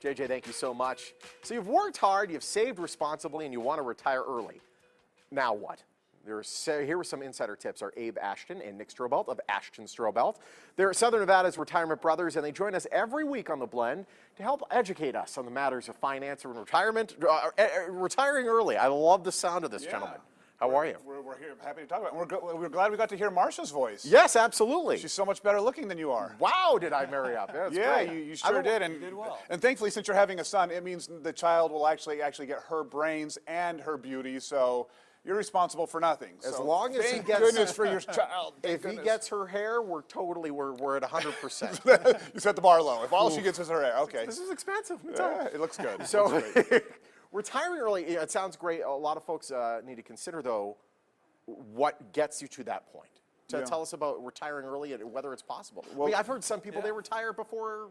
JJ, thank you so much. So you've worked hard, you've saved responsibly, and you want to retire early. Now what? Here were some insider tips. Our Abe Ashton and Nick Strobelt of Ashton Strobelt. They're Southern Nevada's retirement brothers, and they join us every week on The Blend to help educate us on the matters of finance and retirement, retiring early. I love the sound of this, gentlemen. How are you? We're here, happy to talk about it. We're glad we got to hear Marsha's voice. Yes, absolutely. She's so much better looking than you are. Wow, did I marry up? Yeah, you sure did. And, you did well. And thankfully, since you're having a son, it means the child will actually get her brains and her beauty. So you're responsible for nothing. As long as he gets, thank goodness for your child. If he gets her hair, we're at 100%. You set the bar low. If all she gets is her hair, okay. This is expensive. Yeah, it looks good. So, retiring early, it sounds great. A lot of folks need to consider, though, what gets you to that point. Tell us about retiring early and whether it's possible. Well, I've heard some people, they retire before,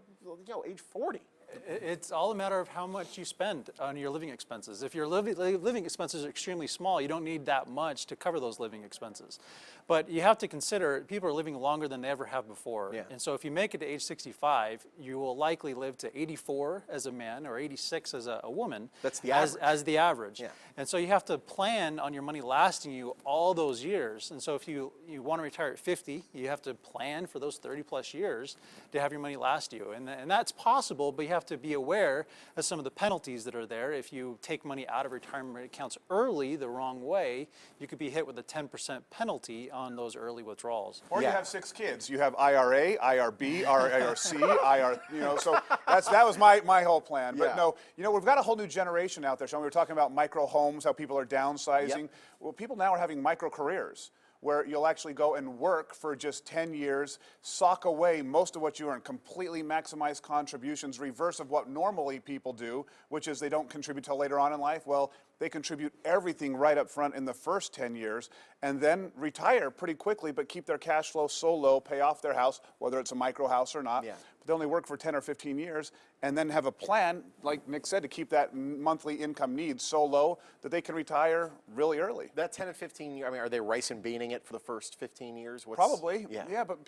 age 40. It's all a matter of how much you spend on your living expenses. If your living expenses are extremely small, you don't need that much to cover those living expenses. But you have to consider people are living longer than they ever have before. Yeah. And so if you make it to age 65, you will likely live to 84 as a man or 86 as a woman. That's the average. As the average. Yeah. And so you have to plan on your money lasting you all those years. And so if you want to retire at 50, you have to plan for those 30 plus years to have your money last you. And that's possible, but you have to be aware of some of the penalties that are there. If you take money out of retirement accounts early the wrong way, you could be hit with a 10% penalty on those early withdrawals. Or you have 6 kids. You have IRA, IRB, IRC, so that was my whole plan. But no, we've got a whole new generation out there. So we were talking about micro homes, how people are downsizing. Yep. Well, people now are having micro careers, where you'll actually go and work for just 10 years, sock away most of what you earn, completely maximize contributions, reverse of what normally people do, which is they don't contribute till later on in life. Well, they contribute everything right up front in the first 10 years and then retire pretty quickly, but keep their cash flow so low, pay off their house, whether it's a micro house or not. Yeah. But they only work for 10 or 15 years and then have a plan, like Nick said, to keep that monthly income needs so low that they can retire really early. That 10 and 15 years, are they rice and beaning it for the first 15 years? Probably, yeah, but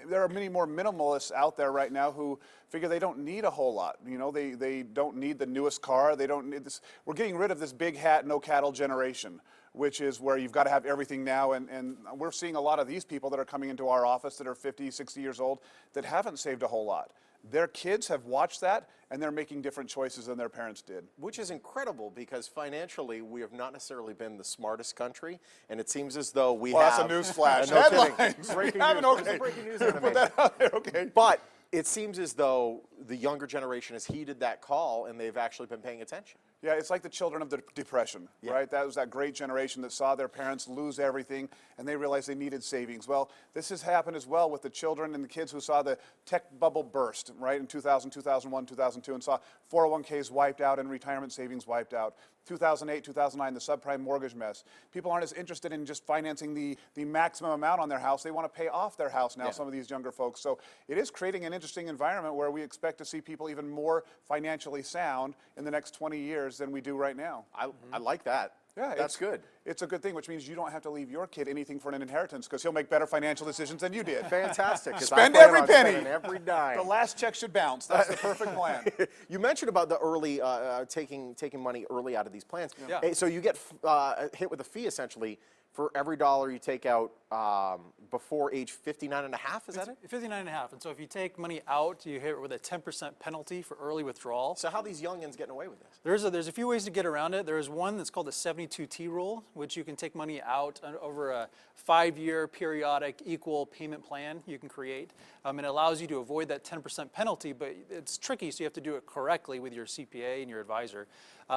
there are many more minimalists out there right now who figure they don't need a whole lot. They don't need the newest car. They don't need this. We're getting rid of this big hat, no cattle generation, which is where you've got to have everything now. And we're seeing a lot of these people that are coming into our office that are 50, 60 years old that haven't saved a whole lot. Their kids have watched that, and they're making different choices than their parents did. Which is incredible, because financially we have not necessarily been the smartest country, and it seems as though we have... Well, that's a news flash. No Headlines. Breaking We news. okay. Breaking news Put that out there, okay. But it seems as though the younger generation has heeded that call, and they've actually been paying attention. Yeah, it's like the children of the Depression, right? That was that great generation that saw their parents lose everything, and they realized they needed savings. Well, this has happened as well with the children and the kids who saw the tech bubble burst, right, in 2000, 2001, 2002, and saw 401ks wiped out and retirement savings wiped out. 2008, 2009, the subprime mortgage mess. People aren't as interested in just financing the maximum amount on their house. They want to pay off their house now, some of these younger folks. So it is creating an interesting environment where we expect to see people even more financially sound in the next 20 years than we do right now. I like that. Yeah, that's good. It's a good thing, which means you don't have to leave your kid anything for an inheritance because he'll make better financial decisions than you did. Fantastic. 'Cause Spend I plan every on penny. spending every dime. The last check should bounce. That's the perfect plan. You mentioned about the early taking money early out of these plans. Yeah. So you get hit with a fee essentially for every dollar you take out before age 59 and a half, is that it? 59 and a half. And so if you take money out, you hit it with a 10% penalty for early withdrawal. So how are these youngins getting away with this? There's a few ways to get around it. There's one that's called the 72T rule, which you can take money out over a 5-year periodic equal payment plan you can create. It allows you to avoid that 10% penalty, but it's tricky, so you have to do it correctly with your CPA and your advisor.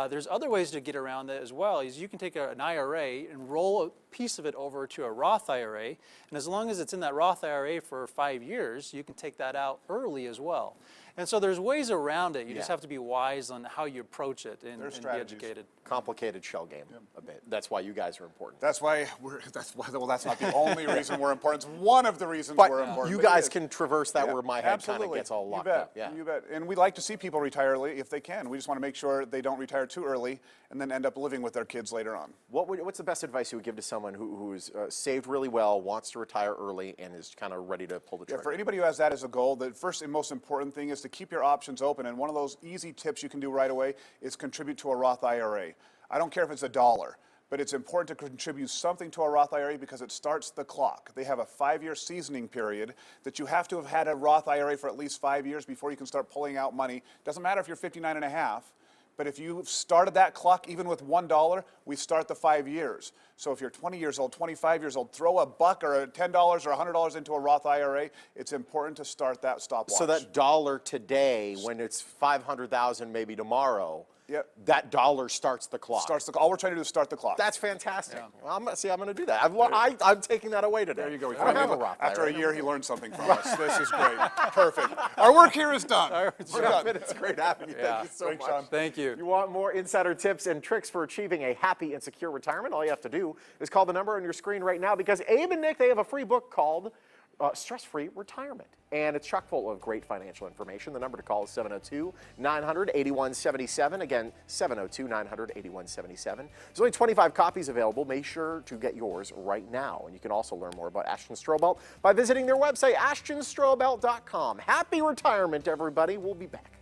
There's other ways to get around that as well. Is you can take an IRA and roll a piece of it over to a Roth IRA, and as long as it's in that Roth IRA for 5 years, you can take that out early as well. And so there's ways around it. You just have to be wise on how you approach it and be educated. Complicated shell game a bit. That's why you guys are important. That's why well, that's not the only reason we're important. It's one of the reasons we're important. You guys can traverse that where my head kind of gets all locked up. Yeah, you bet. And we like to see people retire early if they can. We just want to make sure they don't retire too early and then end up living with their kids later on. What's the best advice you would give to someone who's saved really well, wants to retire early, and is kind of ready to pull the trigger? For anybody who has that as a goal, the first and most important thing is to to keep your options open. And one of those easy tips you can do right away is contribute to a Roth IRA. I don't care if it's $1. But it's important to contribute something to a Roth IRA because it starts the clock. They have a 5-year seasoning period that you have to have had a Roth IRA for at least 5 years before you can start pulling out money. Doesn't matter if you're 59 and a half, but if you've started that clock even with $1, we start the 5 years. So if you're 20 years old, 25 years old, throw a buck or $10 or $100 into a Roth IRA. It's important to start that stopwatch. So that dollar today, when it's 500,000 maybe tomorrow, Yep. that dollar starts the clock. All we're trying to do is start the clock. That's fantastic. Well, I'm going to do that. I'm taking that away today. There you go. I don't have a Roth After IRA. a year, he learned something from us. This is great. Perfect. Our work here is done. We're done. It's great having you. Thank you so Thanks, much. Sean. Thank you. You want more insider tips and tricks for achieving a happy and secure retirement? All you have to do is call the number on your screen right now, because Abe and Nick, they have a free book called Stress-Free Retirement. And it's chock full of great financial information. The number to call is 702-900-8177. Again, 702-900-8177. There's only 25 copies available. Make sure to get yours right now. And you can also learn more about Ashton Strobel by visiting their website, ashtonstrobel.com. Happy retirement, everybody. We'll be back.